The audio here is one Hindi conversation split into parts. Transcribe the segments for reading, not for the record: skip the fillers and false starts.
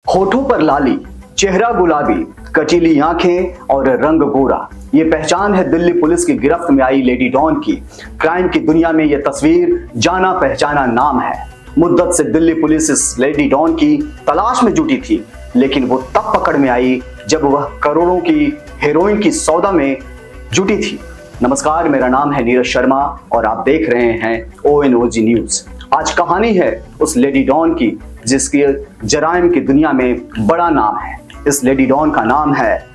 होठों पर लाली, चेहरा गुलाबी, कटीली आंखें और रंग गोरा, ये पहचान है दिल्ली पुलिस की गिरफ्त में आई लेडी डॉन की। क्राइम की दुनिया में यह तस्वीर जाना पहचाना नाम है। मुद्दत से दिल्ली पुलिस इस लेडी डॉन की तलाश में जुटी थी, लेकिन वो तब पकड़ में आई जब वह करोड़ों की हेरोइन की सौदा में जुटी थी। नमस्कार, मेरा नाम है नीरज शर्मा और आप देख रहे हैं ONOG न्यूज। आज कहानी है उस लेडी डॉन की जिसके जराइम की दुनिया में बड़ा नाम है। इस लेडी डॉन का नाम है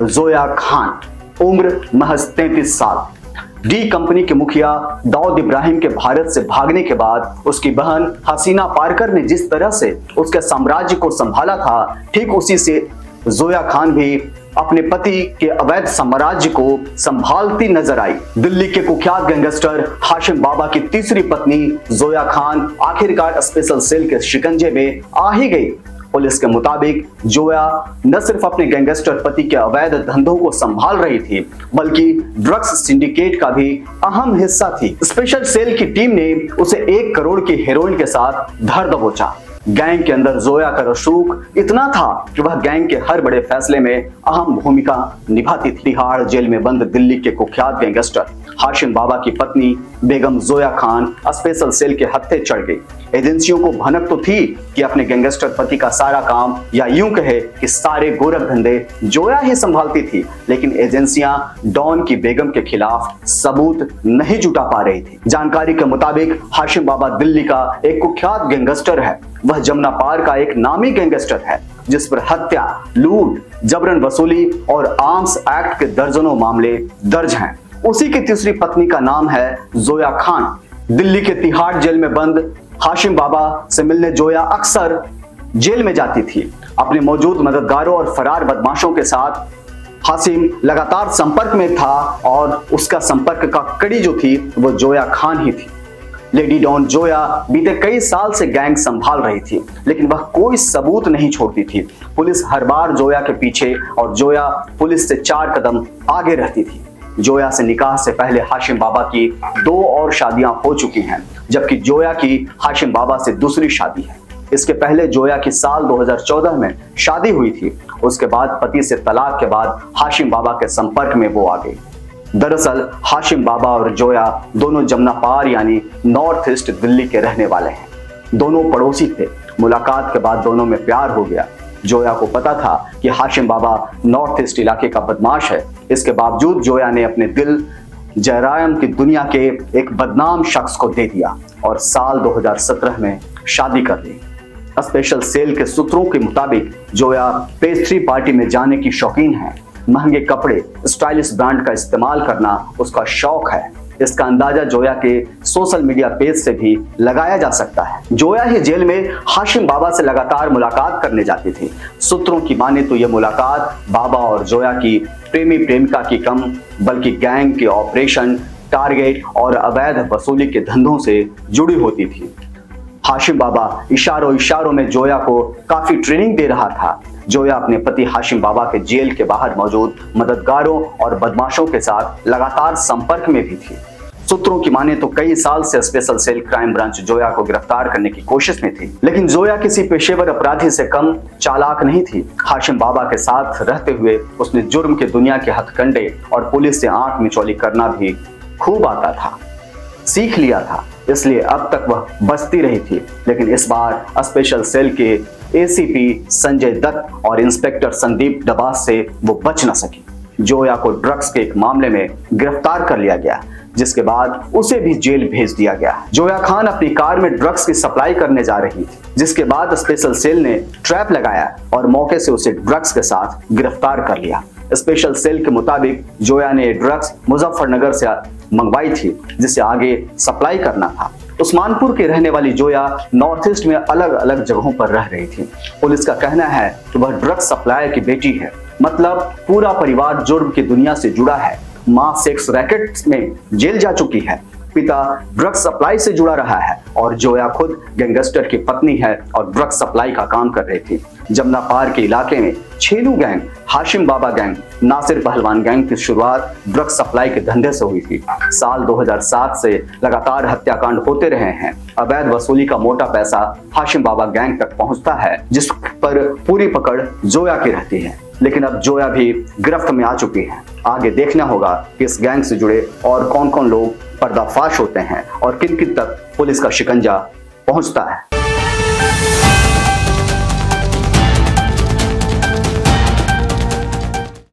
जोया खान, उम्र महज 33 साल। डी कंपनी के मुखिया दाऊद इब्राहिम के भारत से भागने के बाद उसकी बहन हसीना पारकर ने जिस तरह से उसके साम्राज्य को संभाला था, ठीक उसी से जोया खान भी अपने पति के अवैध साम्राज्य को संभालती नजर आई। दिल्ली के कुख्यात गैंगस्टर हाशिम बाबा की तीसरी पत्नी जोया खान आखिरकार स्पेशल सेल के शिकंजे में आ ही गई। पुलिस के मुताबिक जोया न सिर्फ अपने गैंगस्टर पति के अवैध धंधों को संभाल रही थी, बल्कि ड्रग्स सिंडिकेट का भी अहम हिस्सा थी। स्पेशल सेल की टीम ने उसे 1 करोड़ की हेरोइन के साथ धर दबोचा। गैंग के अंदर जोया का रसूख इतना था कि वह गैंग के हर बड़े फैसले में अहम भूमिका निभाती थी। तिहाड़ जेल में बंद दिल्ली के कुख्यात गैंगस्टर हाशिम बाबा की पत्नी बेगम जोया खान स्पेशल सेल के हत्थे चढ़ गई। एजेंसियों को भनक तो थी कि अपने गैंगस्टर पति का सारा काम, या यूं कहे कि सारे गोरख धंधे जोया ही संभालती थी, लेकिन एजेंसियां डॉन की बेगम के खिलाफ सबूत नहीं जुटा पा रही थी। जानकारी के मुताबिक हाशिम बाबा दिल्ली का एक कुख्यात गैंगस्टर है। वह जमुना पार का एक नामी गैंगस्टर है जिस पर हत्या, लूट, जबरन वसूली और आर्म्स एक्ट के दर्जनों मामले दर्ज हैं। उसी की तीसरी पत्नी का नाम है जोया खान। दिल्ली के तिहाड़ जेल में बंद हाशिम बाबा से मिलने जोया अक्सर जेल में जाती थी। अपने मौजूद मददगारों और फरार बदमाशों के साथ हाशिम लगातार संपर्क में था और उसका संपर्क का कड़ी जो थी वो जोया खान ही थी। लेडी डॉन जोया बीते कई साल से गैंग संभाल रही थी, लेकिन वह कोई सबूत नहीं छोड़ती थी। पुलिस हर बार जोया के पीछे और जोया पुलिस से 4 कदम आगे रहती थी। जोया से निकाह से पहले हाशिम बाबा की 2 और शादियां हो चुकी हैं, जबकि जोया की हाशिम बाबा से दूसरी शादी है। इसके पहले जोया की साल 2014 में शादी हुई थी। उसके बाद पति से तलाक के बाद हाशिम बाबा के संपर्क में वो आ गई। दरअसल हाशिम बाबा और जोया दोनों जमुना पार यानी नॉर्थ ईस्ट दिल्ली के रहने वाले हैं। दोनों पड़ोसी थे। मुलाकात के बाद दोनों में प्यार हो गया। जोया को पता था कि हाशिम बाबा नॉर्थ ईस्ट इलाके का बदमाश है। इसके बावजूद जोया ने अपने दिल जराइम की दुनिया के एक बदनाम शख्स को दे दिया और साल 2017 में शादी कर ली। स्पेशल सेल के सूत्रों के मुताबिक जोया पेस्ट्री पार्टी में जाने की शौकीन है। महंगे कपड़े, स्टाइलिश ब्रांड का इस्तेमाल करना उसका शौक है। इसका अंदाजा जोया के सोशल मीडिया पेज से भी लगाया जा सकता है। जोया ही जेल में हाशिम बाबा से लगातार मुलाकात करने जाती थी। सूत्रों की माने तो यह मुलाकात बाबा और जोया की प्रेमी प्रेमिका की कम, बल्कि गैंग के ऑपरेशन, टारगेट और अवैध वसूली के धंधों से जुड़ी होती थी। हाशिम बाबा इशारों इशारों में जोया को काफी ट्रेनिंग दे रहा था। जोया अपने पति हाशिम बाबा के जेल के बाहर मौजूद मददगारों और बदमाशों के साथ लगातार संपर्क में भी थी। सूत्रों की माने तो कई साल से special cell crime branch Zoya को गिरफ्तार करने की कोशिश में थी, लेकिन जोया किसी पेशेवर अपराधी से कम चालाक नहीं थी। हाशिम बाबा के साथ रहते हुए उसने जुर्म के दुनिया के हथकंडे और पुलिस से आंख मिचौली करना भी खूब आता था, सीख लिया था। इसलिए अब तक वह बचती रही थी, लेकिन इस बार स्पेशल सेल के ACP संजय दत्त और इंस्पेक्टर संदीप डबास से वो बच न सकी। जोया को ड्रग्स के एक मामले में गिरफ्तार कर लिया गया, जिसके बाद उसे भी जेल भेज दिया गया। जोया खान अपनी कार में ड्रग्स की सप्लाई करने जा रही थी, जिसके बाद स्पेशल सेल ने ट्रैप लगाया और मौके से उसे ड्रग्स के साथ गिरफ्तार कर लिया। स्पेशल सेल के मुताबिक जोया ने ड्रग्स मुजफ्फरनगर से मंगवाई थी, जिसे आगे सप्लाई करना था। उस्मानपुर के रहने वाली जोया नॉर्थ ईस्ट में अलग अलग जगहों पर रह रही थी। पुलिस का कहना है कि वह ड्रग्स सप्लायर की बेटी है, मतलब पूरा परिवार जुर्म की दुनिया से जुड़ा है। मां सेक्स रैकेट्स में जेल जा चुकी है। पिता ड्रग सप्लाई से जुड़ा रहा है और जोया खुद गैंगस्टर की पत्नी है और ड्रग सप्लाई का काम कर रही थी। जमुना पार के इलाके में छेनू गैंग, हाशिम बाबा गैंग, नासिर पहलवान गैंग की शुरुआत ड्रग सप्लाई के धंधे से हुई थी। साल 2007 से लगातार हत्याकांड होते रहे हैं। अवैध वसूली का मोटा पैसा हाशिम बाबा गैंग तक पहुंचता है, जिस पर पूरी पकड़ जोया की रहती है। लेकिन अब जोया भी गिरफ्त में आ चुकी है। आगे देखना होगा कि इस गैंग से जुड़े और कौन कौन लोग पर्दाफाश होते हैं और किन किन तक पुलिस का शिकंजा पहुंचता है।